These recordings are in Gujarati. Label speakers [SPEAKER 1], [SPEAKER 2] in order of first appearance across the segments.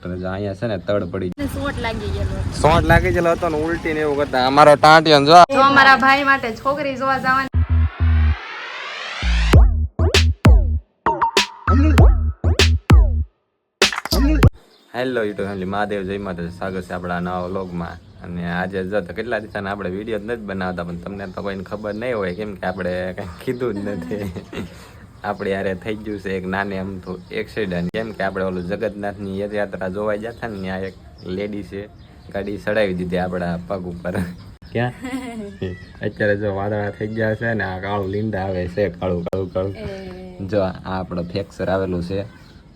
[SPEAKER 1] અહીંયા છે ને તડ પડી
[SPEAKER 2] સોટ લાગી ગયેલો હતો ને ઉલટી ને એવું કરતા અમારો ટાંટિયો જો
[SPEAKER 3] અમારા ભાઈ માટે છોકરી જોવા જવાની.
[SPEAKER 1] હેલો યુટ્યુબ ફેમિલી, મહાદેવ જય માતા, સ્વાગત છે આપણા નવા વ્લોગમાં. અને આજે જો તો કેટલા દિવસ આપણે વિડીયો નથી બનાવતા, પણ તમને તો કોઈને ખબર નહીં હોય કેમ કે આપણે કંઈ કીધું જ નથી. આપણે યારે થઈ ગયું છે એક નાની અમથું એક્સિડન્ટ. કેમ કે આપણે ઓલું જગન્નાથની યાત્રા જોવા જતા ને ત્યાં એક લેડી છે ગાડી ચડાવી દીધી આપણા પગ ઉપર. ક્યાં અત્યારે જો વાદળા થઈ ગયા છે ને આ કાળું લીંડા આવે છે, કાળું કાળું કાળું. જો આ આપણો ફ્રેક્ચર આવેલું છે,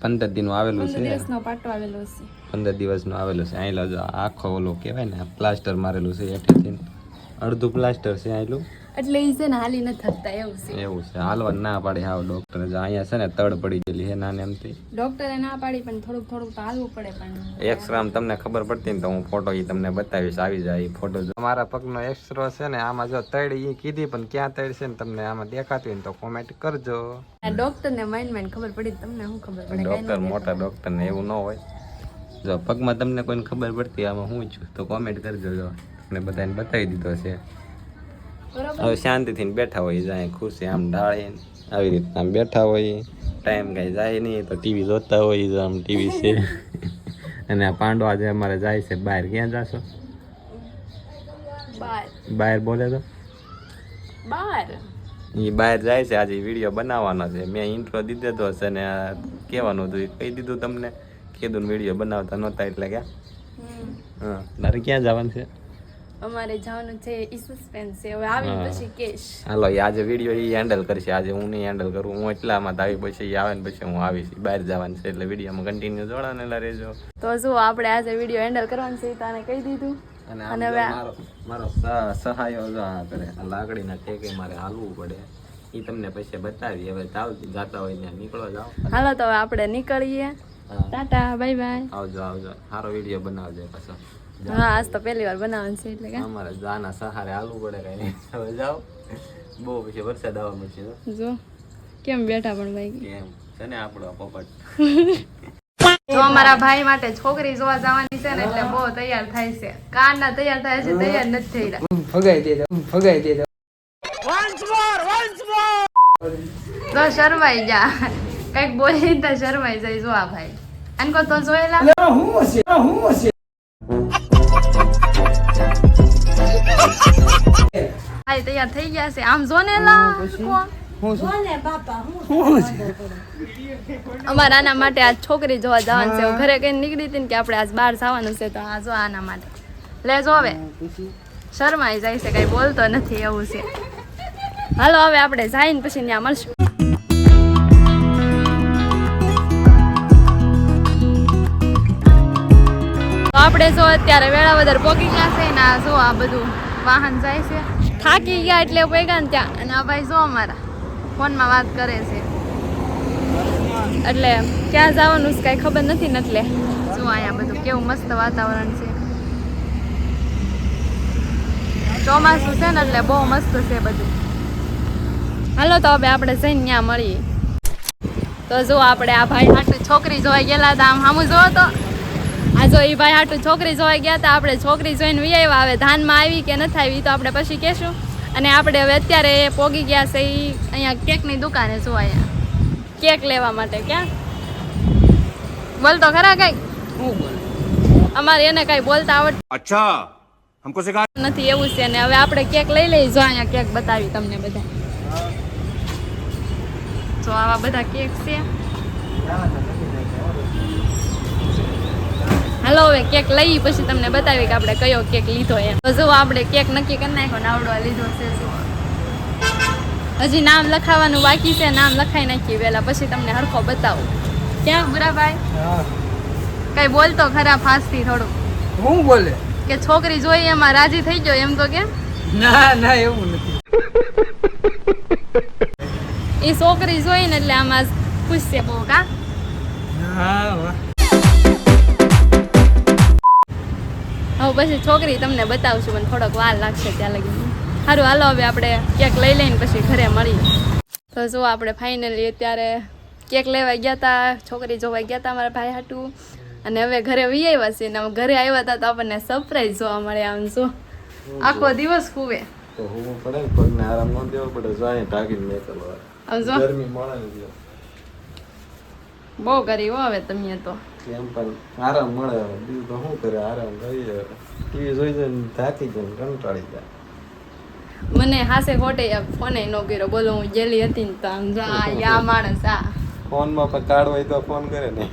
[SPEAKER 1] 15 દિનનું આવેલું છે, 15 દિવસનું આવેલું છે. અહીં જો આખો ઓલો કહેવાય ને પ્લાસ્ટર મારેલું છે, એઠેથી અડધું પ્લાસ્ટર છે આયલું,
[SPEAKER 3] એટલે ઈ છે ને હાલી ન થતા એવું છે.
[SPEAKER 1] એવું છે, હાલવા ના પાડે હાવ ડોક્ટર. અહીંયા છે ને તડ પડી ગયેલી છે નાની એમથી.
[SPEAKER 3] ડોક્ટરે ના પાડી પણ થોડુંક તો હાલવું પડે. પણ
[SPEAKER 1] એક્સરે તમને ખબર પડતી ને તો હું ફોટો ઈ તમને બતાવીશ, આવી જાય ફોટો. મારા પગનો એક્સરો છે ને આમાં જો તડ ઈ કીધી, પણ ક્યાં તડ છે ને તમને આમાં દેખાતી હોય ને તો કોમેન્ટ કરજો.
[SPEAKER 3] ડોક્ટર ને માઇન્ડ ખબર પડી, તમને શું ખબર પડે?
[SPEAKER 1] ડોક્ટર મોટા ડોક્ટર ને એવું ન હોય. જો પગમાં તમને કોઈને ખબર પડતી આમાં હું છું તો કોમેન્ટ કરજો. જો ને બધાને બતાવી દીધો છે. હવે શાંતિથી બેઠા હોય, જાય ખુરશી આમ ડાળીને આવી રીતના આમ બેઠા હોય, ટાઈમ કાંઈ જાય નહીં તો ટીવી જોતા હોય. આમ ટીવી છે. અને આ પાંડો આજે અમારે જાય છે બહાર. ક્યાં જાશો? બહાર બોલે તો એ બહાર જાય છે, આજે વિડીયો બનાવવાનો છે. મેં ઇન્ટ્રો દીધો હશે ને કહેવાનું હતું, કહી દીધું તમને, કીધું વિડીયો બનાવતા નહોતા એટલે ક્યાં. હા, તારે ક્યાં જવાનું છે?
[SPEAKER 3] અમારે જવાનું છે, ઈ સસ્પેન્સ છે. હવે આવી પછી કેશ.
[SPEAKER 1] હાલો, આજે વિડીયો ઈ હેન્ડલ કરશે, આજે હું નહીં હેન્ડલ કરું. હું એટલામાં આવી પછી ઈ આવે ને પછી હું આવીશ. બહાર જવાનું છે એટલે વિડીયોમાં કન્ટિન્યુ જોડાનેલા રહેજો.
[SPEAKER 3] તો શું આપણે આજે વિડીયો હેન્ડલ કરવાનું છે, તને કહી દીધું.
[SPEAKER 1] અને હવે મારો સહાયો જો આ કરે, આ લાકડીના ટેકે મારે હાલવું પડે, ઈ તમને પછી બતાવી. હવે જાતા હોય ત્યાં નીકળો જાઓ.
[SPEAKER 3] હાલો તો હવે આપણે નીકળીએ. Tata, bye bye.
[SPEAKER 1] આવજો આવજો, સારો વિડીયો બનાવજો પાછો.
[SPEAKER 3] હા, આજ તો પહેલી વાર બનાવવાનું છે એટલે કે
[SPEAKER 1] અમારે જાના સહારે હાલવું પડે. કઈ હવે જાઓ, બહુ પછી વરસાદ આવવા મળશે.
[SPEAKER 3] જો કેમ બેઠા પણ ભાઈ,
[SPEAKER 1] કેમ છે ને આપણો પોપટ.
[SPEAKER 3] જો અમારા ભાઈ માટે છોકરી જોવા જવાની છે ને એટલે બહુ તૈયાર થાય છે. કારના તૈયાર થાય છે, તૈયાર નથી થઈ રહ્યા.
[SPEAKER 2] ફગાઈ દે
[SPEAKER 3] તો શરમાઈ જા, કઈક બોલી તો શરમાઈ જાય. જો આ ભાઈ અનકો તો જોયેલા ભાઈ તૈયાર થઈ ગયા છે. આમ જો ને અમારા આના માટે આજ છોકરી જોવા જવાનું છે. ઘરે કઈ નીકળી હતી ને કે આપણે આજ બહાર જવાનું છે, તો આ જો આના માટે લે. જો હવે શરમાઈ જાય છે, કઈ બોલતો નથી એવું છે. હાલો હવે આપણે જઈને પછી ત્યાં મળશું. તો આપણે જો અત્યારે વેળાવદર પહોંચી ગયા છે ને આ જો આ બધું વાહન જાય છે. થાકી ગયા એટલે પૈગા ને ત્યાં. અને આ ભાઈ જો અમારા ફોનમાં વાત કરે છે, એટલે ક્યાં જવાનું છે કાંઈ ખબર નથી ને. એટલે જો અહીંયા બધું કેવું મસ્ત વાતાવરણ છે. ચોમાસું છે ને એટલે બહુ મસ્ત છે બધું. હાલો તો હવે આપણે જઈને ત્યાં મળીએ. તો જો આપણે આ ભાઈ હાટું છોકરી જોવા ગયેલા હતા. આમ સામું જોવો તો આ જો એ ભાઈ હાટું છોકરી જોવા ગયા હતા. આપણે છોકરી જોઈને વી આવ્યા. હવે ધાનમાં આવી કે નથી આવી તો આપણે પછી કહેશું. અને આપણે હવે અત્યારે પોગી ગયા છે અહીંયા કેકની દુકાને. જો અહીંયા કેક લેવા માટે. ક્યાં બોલતો ખરા કઈ? અમારે એને કઈ બોલતા આવડતું
[SPEAKER 2] અચ્છા હમકો સિખા
[SPEAKER 3] નથી એવું છે ને. હવે આપણે કેક લઈ લઈએ. જો અહીંયા કેક બતાવી તમને બધા. જો આવા બધા કેક છે. હાલો હવે કેક લઈ પછી તમને બતાવી કે આપણે કયો કેક લીધો એમ. તો જો આપણે કેક નક્કી કરી નાખ્યો ને આવડો લીધો છે. હજી નામ લખાવવાનું બાકી છે, નામ લખાઈ નાખી વેલા પછી તમને હરખો બતાવું. ક્યાં બુરાભાઈ કઈ બોલતો ખરા ફાસ્ટથી થોડું.
[SPEAKER 2] હું બોલે
[SPEAKER 3] કે છોકરી જોઈ એમાં રાજી થઈ ગયો એમ તો કેમ?
[SPEAKER 2] ના એવું નથી.
[SPEAKER 3] એ છોકરી જોઈ ને એટલે આમાં ખુશ છે બહુ. કા હવે પછી છોકરી તમને બતાવશું, પણ થોડોક વાર લાગશે ત્યાં લગી. સારું હાલો હવે આપણે કેક લઈ લઈને પછી ઘરે મળીએ. તો જો આપણે ફાઇનલી અત્યારે કેક લેવા ગયા હતા, છોકરી જોવા ગયા હતા અમારા ભાઈ હાટું. અને હવે ઘરે વી આવ્યા છે ને હવે ઘરે આવ્યા હતા તો આપણને સરપ્રાઈઝ જોવા મળે આમ જો આખો દિવસ ખૂવે
[SPEAKER 1] તો હું પડે ને પગને આરામ ન દેવો પડે જાય ટાંકીને નીકળવા
[SPEAKER 3] આમ જો
[SPEAKER 1] ગરમી મળે ને
[SPEAKER 3] બહુ કરી હો હવે તમે તો
[SPEAKER 1] એમ પણ આરામ મળે બીજું તો શું કરે આરામ કરીએ ટીવી જોઈ જઈને થાકી જાય કંટાળી જાય
[SPEAKER 3] મને હાસે ખોટે ફોને ન કર્યો બોલો હું ગયેલી હતી ને તો આમ જો આ માણસ આ
[SPEAKER 1] ફોનમાં પણ કાર્ડ હોય તો ફોન કરે ને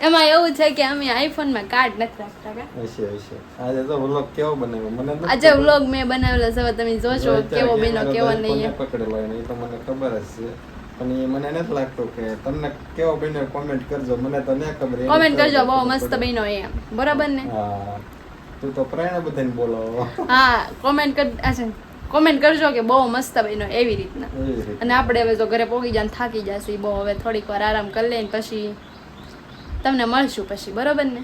[SPEAKER 3] એમાં એવું છે કે અમે આઈફોનમાં કાર્ડ નથી રાખતા કા
[SPEAKER 1] હશે આજે તો વ્લોગ કેવો બનાવ્યો મને નથી
[SPEAKER 3] આજે વ્લોગ મેં બનાવેલો છે હવે તમે જોશો કેવો બન્યો કેવો નહીં
[SPEAKER 1] પકડેલો એ તો મને ખબર જ છે પણ એ મને નથી લાગતું કે તમને કેવો બન્યો કોમેન્ટ કરજો મને તો ન ખબર
[SPEAKER 3] કોમેન્ટ કરજો બહુ મસ્ત બન્યો એમ બરાબર ને
[SPEAKER 1] હા તું તો પ્રાણ બધાને બોલો
[SPEAKER 3] હા કોમેન્ટ કરજો કે બહુ મસ્ત બન્યો એવી રીતના અને આપણે હવે જો ઘરે પહોંચી જાય થાકી જશે બહુ હવે થોડીક વાર આરામ કરી લઈને પછી તમને મળશું પછી બરોબર ને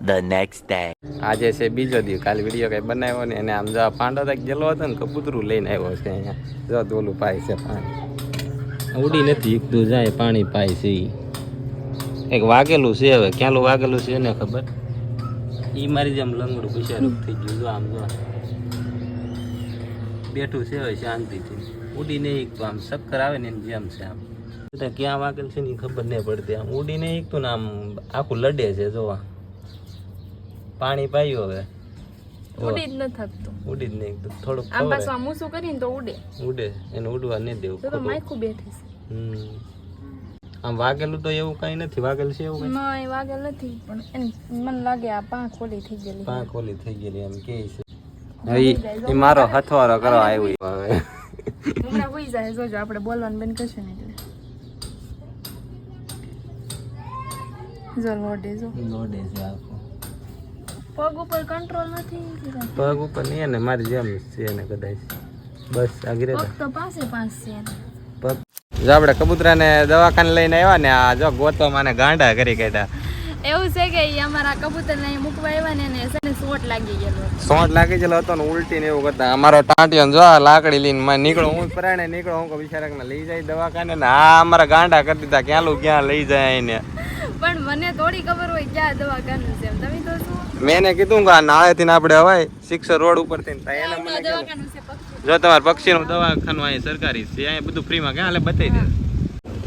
[SPEAKER 2] The next day.
[SPEAKER 1] આજે છે બીજો દિવસ કાલે વિડીયો કઈ બનાવ્યો ને એને આમ જો પાંડો તક ગયેલો હતો ને કબૂતરું લઈને આવ્યો છે અહીંયા જો દોલું પાય છે પાણી ઉડી નથી એકદું જાય પાણી પાય છે એક વાગેલું છે હવે ક્યાંલું વાગેલું છે એને ખબર ઈ મારી જેમ લંગડું બિચારું થઈ ગયું જો આમ જો બેઠું છે હવે શાંતિથી ઉડીને એક તો આમ ચક્કર આવે ને એની જેમ છે આમ ક્યાં વાગેલ છે ને ખબર નહીં પડતી આમ ઉડીને એક તો ને આમ આખું લડે છે જોવા પાણી પાયું હવે
[SPEAKER 3] ઉડી જ ન થકતું
[SPEAKER 1] ઉડી જ નહીં થોડુંક
[SPEAKER 3] આમ પાછું આમ ઊંચું કરીને તો ઉડે
[SPEAKER 1] એને ઉડવા નહીં દેવું
[SPEAKER 3] તો માયખું બેઠી છે
[SPEAKER 1] આમ વાગેલું તો એવું કઈ નથી વાગેલ છે એવું કઈ
[SPEAKER 3] નહીં વાગેલ નથી પણ મને લાગે આ પાંખ ઓલી થઈ ગયેલી
[SPEAKER 1] પાંખ ઓલી થઈ ગયેલી એમ કે છે એ મારો હથવારો કરવા આવ્યું હવે
[SPEAKER 3] હમણાં હોઈ જાય જોજો આપણે બોલવાનું બંધ કરશું ને એટલે જો લોડે જો
[SPEAKER 1] લોડે છે આખો
[SPEAKER 3] પગ ઉપર કંટ્રોલ નથી
[SPEAKER 1] પગ ઉપર નહીં ને મારી જેમ છે એને કદાચ બસ આગળ
[SPEAKER 3] પગ તો પાસે છે
[SPEAKER 1] પગ જો આપણે કબૂતરાને દવાખાને લઈને આવ્યા ને આ જો ગોતો માને ગાંડા કરી કાઢ્યા
[SPEAKER 3] એવું છે કે ઈ અમારા કબૂતર ને મૂકવા આવ્યા ને એને છે ને સોટ લાગી ગયેલો
[SPEAKER 1] સોટ લાગી ગયેલો હતો ને ઉલટી ને એવું કરતા અમારો ટાંટિયો જો લાકડી લઈને નીકળો હું પરાણે નીકળો હું બિચારા લઈ જાય દવાખાને ને આ અમારા ગાંડા કરી દીધા ક્યાં લઈ જાય એને
[SPEAKER 3] પણ મને થોડી ખબર હોય ક્યાં દવાખાનું છે તમે તો શું
[SPEAKER 1] મેં કીધું કે આ નાળેથી આપણે હવાય શિક્ષર રોડ ઉપર થી એને મને
[SPEAKER 3] દવાખાનું છે પક્ષી
[SPEAKER 1] જો તમારે પક્ષીનું દવાખાનું અહીંયા સરકારી છે અહીંયા બધું ફ્રીમાં ક્યાં હાલે બતાવી દે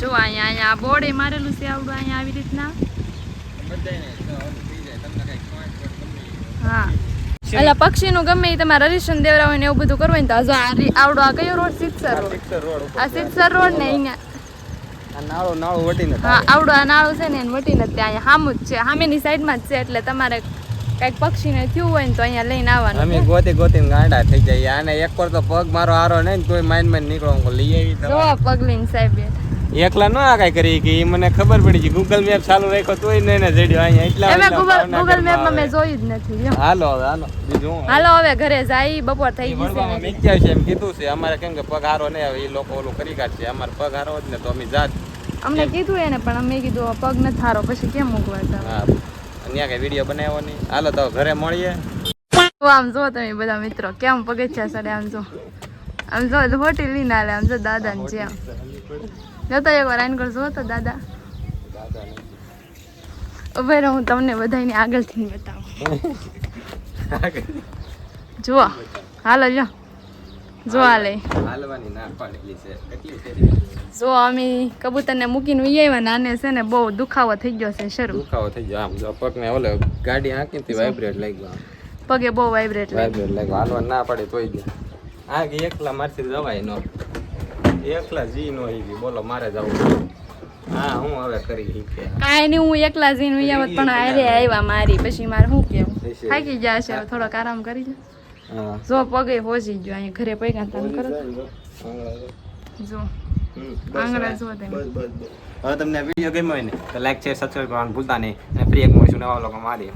[SPEAKER 3] જો અહીંયા બોર્ડે મારેલું છે આવડું અહીંયા આવી રીતના હા એટલે પક્ષીનું ગમે એ તમારે રજીસ્ટ્રેશન દેવરા હોય ને એવું બધું કરવું ને તો જો આવડો આ કયો રોડ સિત્સર રોડ આ સિત્સર રોડ ને અહીંયા
[SPEAKER 1] નાળું વટીને
[SPEAKER 3] હા આવડું આ નાળું છે ને એને વટીને ત્યાં અહીંયા સામું જ છે સામેની સાઈડમાં જ છે એટલે તમારે કઈક પક્ષીને થયું હોય ને તો અહીંયા લઈને આવવાનું
[SPEAKER 1] અમે ગોતીને ગાંડા થઈ જાય આને એક વાર તો પગ મારો હારો નહીં તોય માઇન નીકળો લઈ આવી
[SPEAKER 3] જો પગલીન સાહેબ
[SPEAKER 1] એકલા ન આ કઈ કરી કે મને ખબર પડી છે ગૂગલ મેપ ચાલુ રાખ્યો તોય નહીં ને જડ્યો અહીંયા એટલા
[SPEAKER 3] એમે ગૂગલ મેપમાં મેં જોયું જ નથી
[SPEAKER 1] હાલો બીજું
[SPEAKER 3] હાલો હવે ઘરે જાય બપોર થઈ ગઈ છે
[SPEAKER 1] છે એમ કીધું છે અમારે કેમ કે પગ હારો નહીં આવે એ લોકો ઓલું કરી કાઢશે અમારે પગ હારો જ ને તો અમે જાત
[SPEAKER 3] અમને કીધું એને પણ અમે કીધું પગ નથી હારો પછી કેમ મૂકવા
[SPEAKER 1] હા અહીંયા કઈ વિડીયો બનાવ્યો નહીં હાલો તો ઘરે મળીએ
[SPEAKER 3] આમ જો તમે બધા મિત્રો કેમ પગથિયા ચડે આમ જો હોટેલ લઈને આલે આમ જો દાદા ને જેમ જતો એક વાર આઈને જો તો દાદા ઉભે રહો હું તમને બધાને આગળથી બતાવું જુઓ હાલો જો જો હાલે
[SPEAKER 1] હાલવાની ના પાડેલી છે કેટલી છે
[SPEAKER 3] જો અમે કબૂતરને મૂકીને આવ્યા નાને છે ને બહુ દુખાવો થઈ ગયો છે શરૂ
[SPEAKER 1] દુખાવો થઈ ગયો આમ જો પગને ઓલે ગાડી આંકીથી વાઇબ્રેટ લાગી ગયો
[SPEAKER 3] પગે બહુ વાઇબ્રેટ
[SPEAKER 1] લાગ્યો હાલવા ના પડે તોય ગયા આ કે એકલા મારથી જવાય નો એકલા જી નો ઈ બોલો મારે જવું હા હું હવે કરી કે
[SPEAKER 3] કાંઈ નહીં હું એકલા જઈને આવત પણ આરે આવ્યા મારી પછી મારે શું કેવું થાકી ગયા છે થોડોક આરામ કરી લે જો પગે પહોંચી ગયો અહીંયા ઘરે પૈકા તમે કરો જો આંગળા જો તમે
[SPEAKER 1] હવે તમને વિડીયો ગમ્યો હોય ને તો લાઈક શેર સબસ્ક્રાઈબ કરવાનું ભૂલતા નહીં અને ફ્રી એક મળીશું નવા લોકો મારી